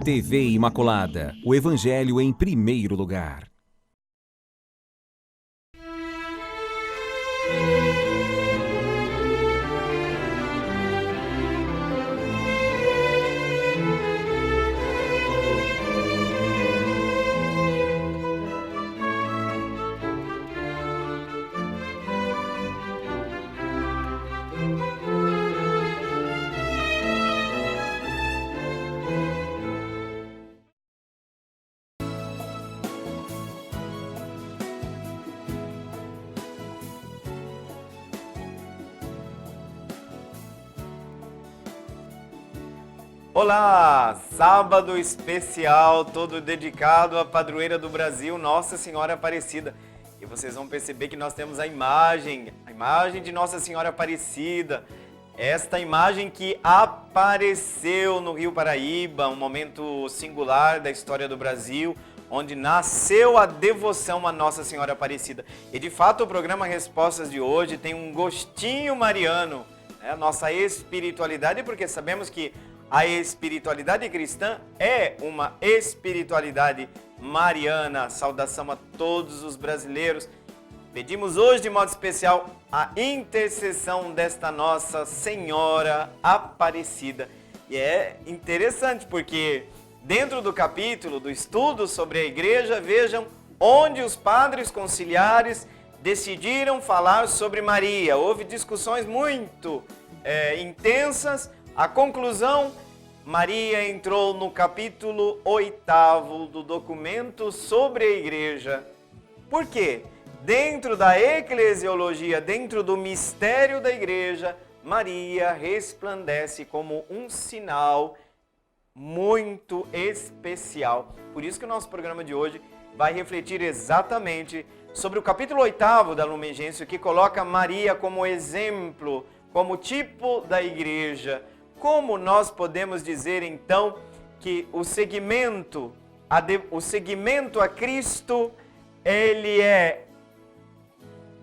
TV Imaculada, o Evangelho em primeiro lugar. Olá! Sábado especial, todo dedicado à padroeira do Brasil, Nossa Senhora Aparecida. E vocês vão perceber que nós temos a imagem de Nossa Senhora Aparecida. Esta imagem que apareceu no Rio Paraíba, um momento singular da história do Brasil, onde nasceu a devoção a Nossa Senhora Aparecida. E de fato o programa Respostas de hoje tem um gostinho mariano, né? A nossa espiritualidade, porque sabemos que a espiritualidade cristã é uma espiritualidade mariana. Saudação a todos os brasileiros. Pedimos hoje de modo especial a intercessão desta Nossa Senhora Aparecida. E é interessante porque dentro do capítulo do estudo sobre a igreja, vejam onde os padres conciliares decidiram falar sobre Maria. Houve discussões muito intensas. A conclusão, Maria entrou no capítulo 8º do documento sobre a igreja. Por quê? Dentro da eclesiologia, dentro do mistério da igreja, Maria resplandece como um sinal muito especial. Por isso que o nosso programa de hoje vai refletir exatamente sobre o capítulo 8º da Lumen Gentium, que coloca Maria como exemplo, como tipo da igreja. Como nós podemos dizer, então, que o seguimento a Cristo, ele é,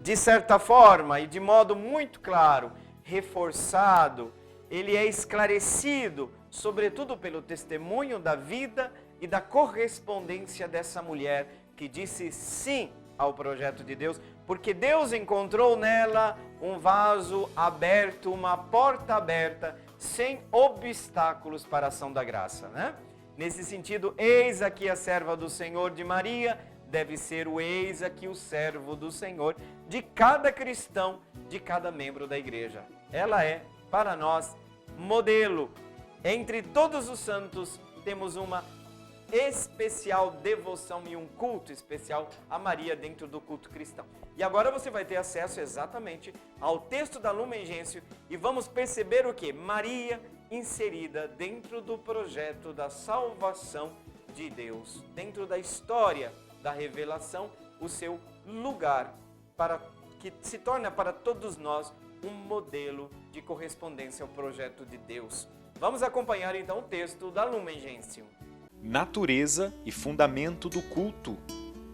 de certa forma e de modo muito claro, reforçado, ele é esclarecido, sobretudo pelo testemunho da vida e da correspondência dessa mulher que disse sim ao projeto de Deus, porque Deus encontrou nela um vaso aberto, uma porta aberta, sem obstáculos para a ação da graça, né? Nesse sentido, eis aqui a serva do Senhor de Maria, deve ser o eis aqui o servo do Senhor de cada cristão, de cada membro da igreja. Ela é, para nós, modelo. Entre todos os santos, temos uma especial devoção e um culto especial a Maria dentro do culto cristão. E agora você vai ter acesso exatamente ao texto da Lumen Gentium e vamos perceber o que? Maria inserida dentro do projeto da salvação de Deus, dentro da história da revelação, o seu lugar para que se torna para todos nós um modelo de correspondência ao projeto de Deus. Vamos acompanhar então o texto da Lumen Gentium. Natureza e fundamento do culto,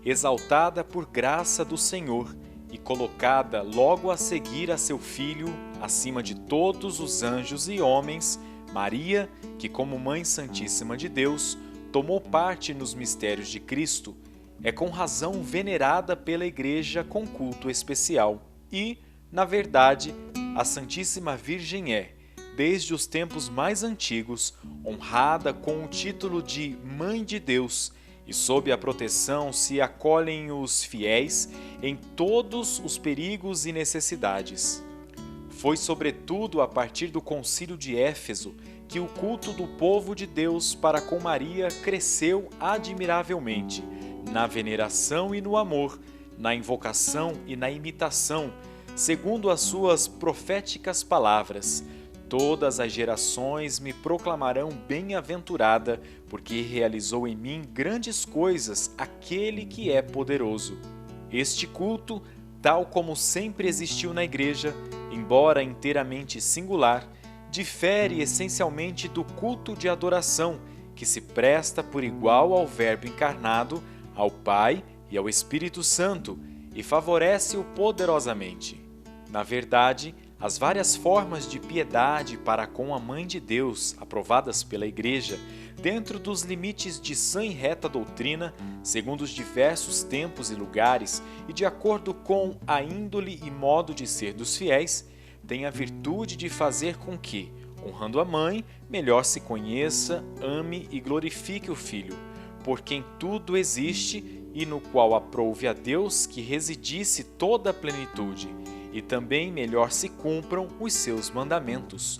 exaltada por graça do Senhor e colocada logo a seguir a seu Filho, acima de todos os anjos e homens, Maria, que como Mãe Santíssima de Deus, tomou parte nos mistérios de Cristo, é com razão venerada pela Igreja com culto especial. E, na verdade, a Santíssima Virgem é, desde os tempos mais antigos, honrada com o título de Mãe de Deus, e sob a proteção se acolhem os fiéis em todos os perigos e necessidades. Foi sobretudo a partir do Concílio de Éfeso que o culto do povo de Deus para com Maria cresceu admiravelmente, na veneração e no amor, na invocação e na imitação, segundo as suas proféticas palavras: todas as gerações me proclamarão bem-aventurada, porque realizou em mim grandes coisas aquele que é poderoso. Este culto, tal como sempre existiu na Igreja, embora inteiramente singular, difere essencialmente do culto de adoração, que se presta por igual ao Verbo encarnado, ao Pai e ao Espírito Santo, e favorece-o poderosamente. Na verdade, As várias formas de piedade para com a Mãe de Deus, aprovadas pela Igreja, dentro dos limites de sã e reta doutrina, segundo os diversos tempos e lugares e de acordo com a índole e modo de ser dos fiéis, têm a virtude de fazer com que, honrando a Mãe, melhor se conheça, ame e glorifique o Filho, por quem tudo existe e no qual aprouve a Deus que residisse toda a plenitude, e também melhor se cumpram os seus mandamentos.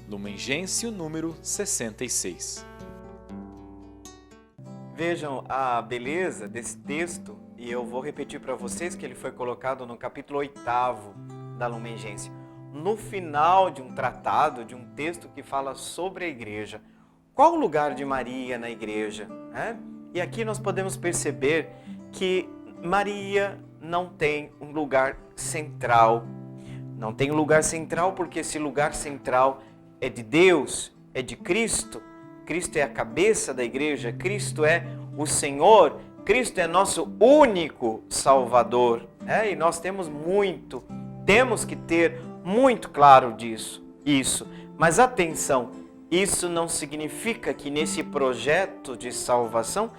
Lumen Gentium número 66. Vejam a beleza desse texto, e eu vou repetir para vocês que ele foi colocado no capítulo 8º da Lumen Gentium, no final de um tratado, de um texto que fala sobre a igreja. Qual o lugar de Maria na igreja? E aqui nós podemos perceber que Maria não tem um lugar central. Não tem um lugar central porque esse lugar central é de Deus, é de Cristo. Cristo é a cabeça da igreja, Cristo é o Senhor, Cristo é nosso único Salvador. E nós temos que ter muito claro isso. Mas atenção, isso não significa que nesse projeto de salvação,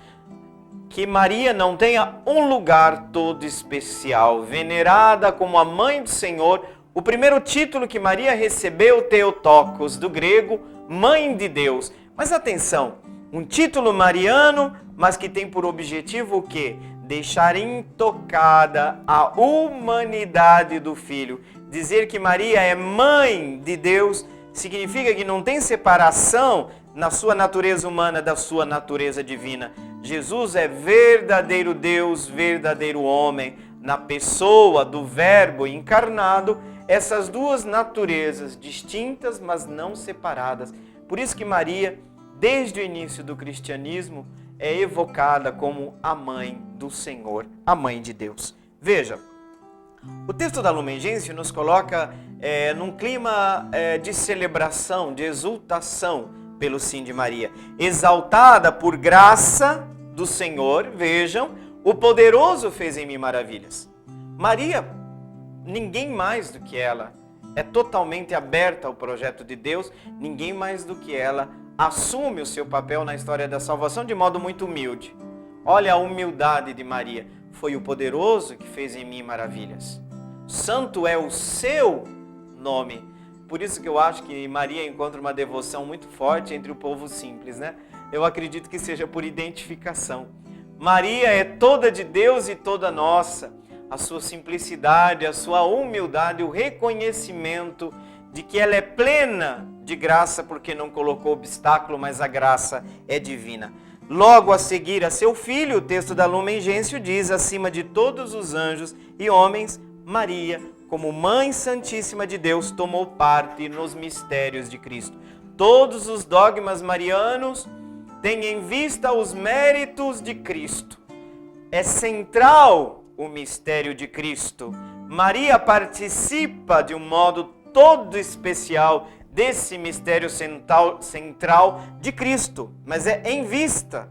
que Maria não tenha um lugar todo especial, venerada como a Mãe do Senhor. O primeiro título que Maria recebeu, Theotokos, do grego, Mãe de Deus. Mas atenção, um título mariano, mas que tem por objetivo o quê? Deixar intocada a humanidade do Filho. Dizer que Maria é Mãe de Deus significa que não tem separação na sua natureza humana da sua natureza divina. Jesus é verdadeiro Deus, verdadeiro homem, na pessoa do Verbo encarnado, essas duas naturezas distintas, mas não separadas. Por isso que Maria, desde o início do cristianismo, é evocada como a Mãe do Senhor, a Mãe de Deus. Veja, o texto da Lumen Gentium nos coloca num clima de celebração, de exultação pelo sim de Maria. Exaltada por graça do Senhor, vejam, o poderoso fez em mim maravilhas. Maria, ninguém mais do que ela, é totalmente aberta ao projeto de Deus, ninguém mais do que ela assume o seu papel na história da salvação de modo muito humilde. Olha a humildade de Maria. Foi o poderoso que fez em mim maravilhas. Santo é o seu nome. Por isso que eu acho que Maria encontra uma devoção muito forte entre o povo simples, né? Eu acredito que seja por identificação. Maria é toda de Deus e toda nossa. A sua simplicidade, a sua humildade, o reconhecimento de que ela é plena de graça porque não colocou obstáculo, mas a graça é divina. Logo a seguir a seu filho, o texto da Lumen Gentium diz, acima de todos os anjos e homens, Maria, como Mãe Santíssima de Deus, tomou parte nos mistérios de Cristo. Todos os dogmas marianos têm em vista os méritos de Cristo. É central o mistério de Cristo. Maria participa de um modo todo especial desse mistério central de Cristo, mas é em vista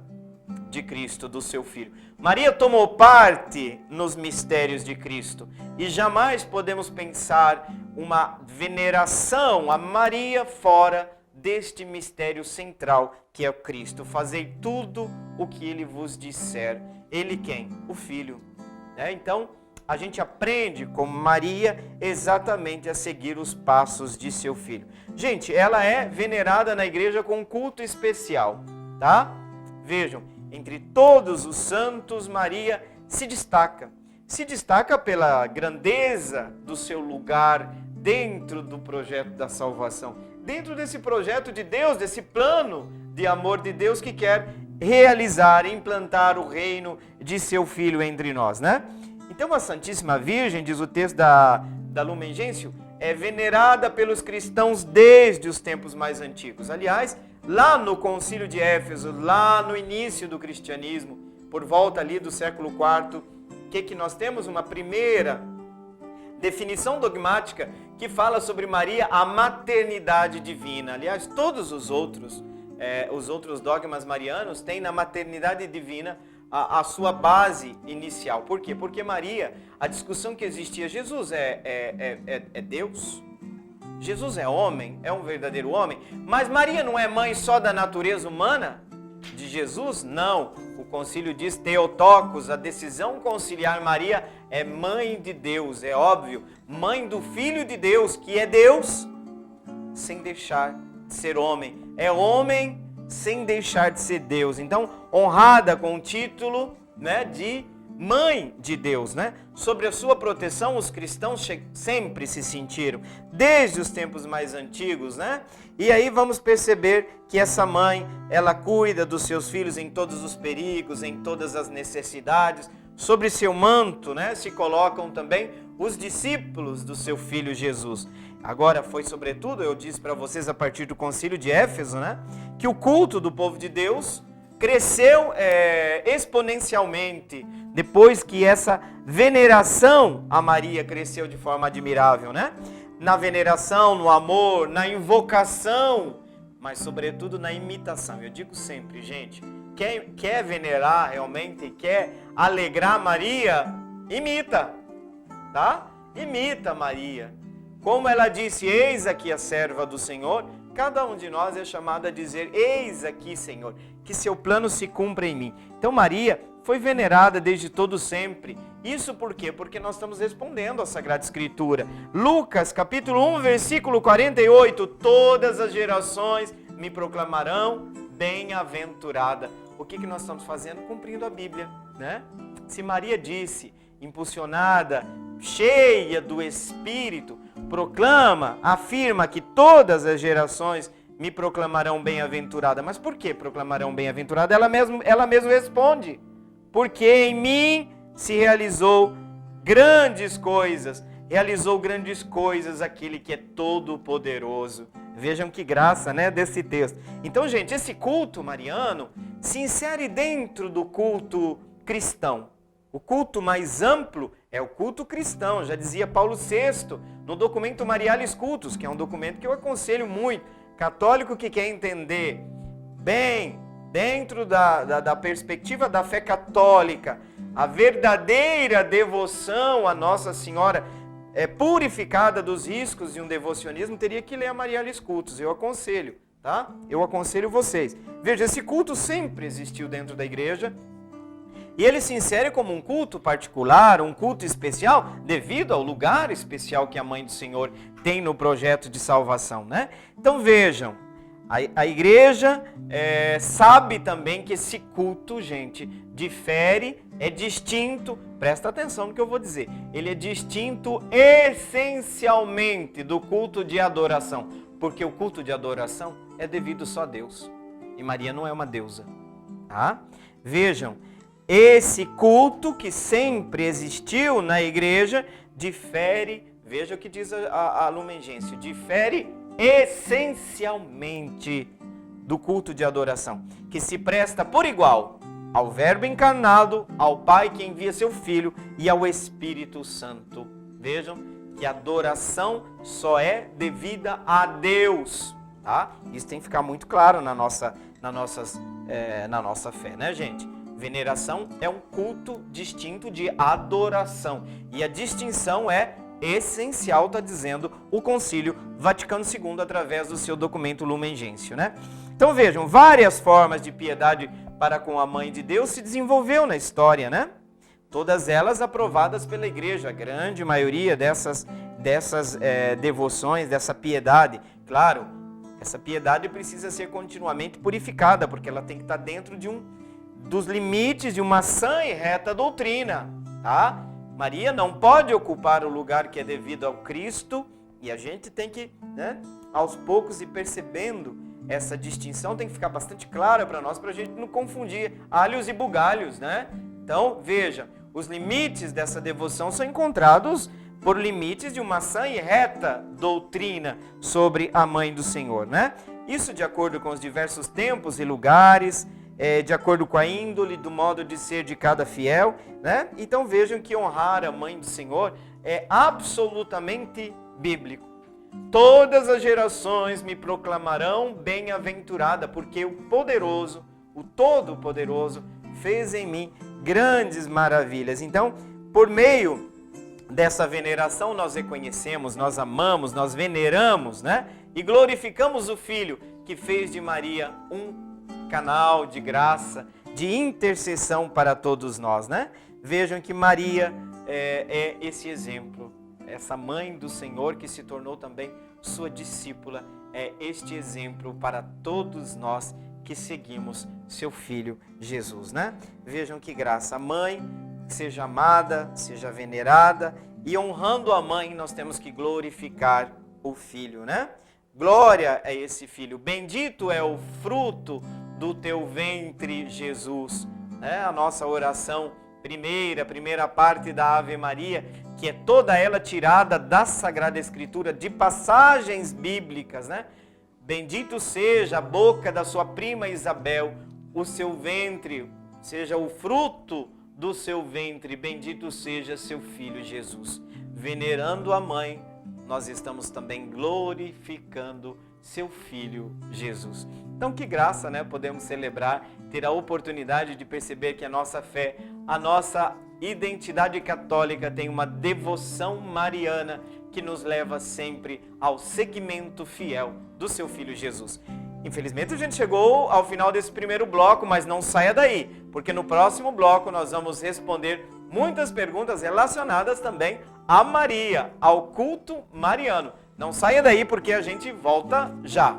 de Cristo, do seu Filho. Maria tomou parte nos mistérios de Cristo e jamais podemos pensar uma veneração a Maria fora deste mistério central que é o Cristo. Fazei tudo o que Ele vos disser. Ele quem? O Filho. Então, a gente aprende com Maria exatamente a seguir os passos de seu Filho. Gente, ela é venerada na igreja com um culto especial, tá? Vejam, entre todos os santos, Maria se destaca. Se destaca pela grandeza do seu lugar dentro do projeto da salvação. Dentro desse projeto de Deus, desse plano de amor de Deus que quer realizar, implantar o reino de seu Filho entre nós, né? Então a Santíssima Virgem, diz o texto da Lumen Gentium, é venerada pelos cristãos desde os tempos mais antigos. Aliás, lá no Concílio de Éfeso, lá no início do cristianismo, por volta ali do século IV, que nós temos uma primeira definição dogmática que fala sobre Maria, a maternidade divina. Aliás, todos os outros dogmas marianos têm na maternidade divina a sua base inicial. Por quê? Porque Maria, a discussão que existia, Jesus é Deus? Jesus é homem, é um verdadeiro homem, mas Maria não é mãe só da natureza humana de Jesus? Não. O concílio diz Theotokos, a decisão conciliar Maria é mãe de Deus, é óbvio, mãe do Filho de Deus, que é Deus, sem deixar de ser homem. É homem sem deixar de ser Deus. Então, honrada com o título, né, de mãe de Deus, né? Sobre a sua proteção, os cristãos sempre se sentiram, desde os tempos mais antigos, né? E aí vamos perceber que essa mãe, ela cuida dos seus filhos em todos os perigos, em todas as necessidades. Sobre seu manto, né, se colocam também os discípulos do seu filho Jesus. Agora, foi sobretudo, eu disse para vocês a partir do concílio de Éfeso, né, que o culto do povo de Deus cresceu exponencialmente depois que essa veneração a Maria cresceu de forma admirável, né? Na veneração, no amor, na invocação, mas sobretudo na imitação. Eu digo sempre, gente, quer venerar realmente, quer alegrar Maria, imita, tá? Imita Maria. Como ela disse, eis aqui a serva do Senhor, cada um de nós é chamado a dizer, eis aqui, Senhor, que seu plano se cumpra em mim. Então Maria foi venerada desde todo sempre. Isso por quê? Porque nós estamos respondendo à Sagrada Escritura. Lucas, capítulo 1, versículo 48, todas as gerações me proclamarão bem-aventurada. O que nós estamos fazendo? Cumprindo a Bíblia, né? Se Maria disse, impulsionada, cheia do Espírito, proclama, afirma que todas as gerações me proclamarão bem-aventurada. Mas por que proclamarão bem-aventurada? Ela mesma responde. Porque em mim se realizou grandes coisas aquele que é todo-poderoso. Vejam que graça, né, desse texto. Então, gente, esse culto mariano se insere dentro do culto cristão. O culto mais amplo é o culto cristão, já dizia Paulo VI, no documento Marialis Cultus, que é um documento que eu aconselho muito. Católico que quer entender bem, dentro da perspectiva da fé católica, a verdadeira devoção a Nossa Senhora purificada dos riscos de um devocionismo, teria que ler a Marialis Cultus, eu aconselho, tá? Eu aconselho vocês. Veja, esse culto sempre existiu dentro da igreja, e ele se insere como um culto particular, um culto especial, devido ao lugar especial que a Mãe do Senhor tem no projeto de salvação, né? Então vejam, a igreja sabe também que esse culto, gente, difere, é distinto, presta atenção no que eu vou dizer, ele é distinto essencialmente do culto de adoração, porque o culto de adoração é devido só a Deus, e Maria não é uma deusa, tá? Vejam, esse culto que sempre existiu na igreja difere, veja o que diz a Lumen Gentium, difere essencialmente do culto de adoração, que se presta por igual ao Verbo encarnado, ao Pai que envia seu Filho e ao Espírito Santo. Vejam que a adoração só é devida a Deus, tá? Isso tem que ficar muito claro na nossa fé, né, gente? Veneração é um culto distinto de adoração. E a distinção é essencial, está dizendo o Concílio Vaticano II através do seu documento Lumen Gentium, né? Então vejam, várias formas de piedade para com a Mãe de Deus se desenvolveu na história, né? Todas elas aprovadas pela Igreja, a grande maioria dessas devoções, dessa piedade. Claro, essa piedade precisa ser continuamente purificada, porque ela tem que estar dentro dos limites de uma sã e reta doutrina, tá? Maria não pode ocupar o lugar que é devido ao Cristo, e a gente tem que, né, aos poucos ir percebendo essa distinção, tem que ficar bastante clara para nós, para a gente não confundir alhos e bugalhos, né? Então, veja, os limites dessa devoção são encontrados por limites de uma sã e reta doutrina sobre a Mãe do Senhor, né? Isso de acordo com os diversos tempos e lugares, de acordo com a índole, do modo de ser de cada fiel, né? Então vejam que honrar a Mãe do Senhor é absolutamente bíblico. Todas as gerações me proclamarão bem-aventurada, porque o poderoso, o Todo-Poderoso, fez em mim grandes maravilhas. Então, por meio dessa veneração nós reconhecemos, nós amamos, nós veneramos, né? E glorificamos o Filho que fez de Maria um canal de graça, de intercessão para todos nós, né? Vejam que Maria é esse exemplo, essa mãe do Senhor que se tornou também sua discípula, é este exemplo para todos nós que seguimos seu Filho Jesus, né? Vejam que graça, a mãe seja amada, seja venerada, e honrando a mãe nós temos que glorificar o Filho, né? Glória a esse Filho, bendito é o fruto do teu ventre, Jesus. A nossa oração primeira parte da Ave Maria, que é toda ela tirada da Sagrada Escritura, de passagens bíblicas, né? Bendito seja a boca da sua prima Isabel, o seu ventre, seja o fruto do seu ventre, bendito seja seu filho Jesus. Venerando a mãe, nós estamos também glorificando seu filho Jesus. Então que graça, né? Podemos celebrar, ter a oportunidade de perceber que a nossa fé, a nossa identidade católica tem uma devoção mariana que nos leva sempre ao seguimento fiel do seu filho Jesus. Infelizmente a gente chegou ao final desse primeiro bloco, mas não saia daí, porque no próximo bloco nós vamos responder muitas perguntas relacionadas também a Maria, ao culto mariano. Não saia daí porque a gente volta já.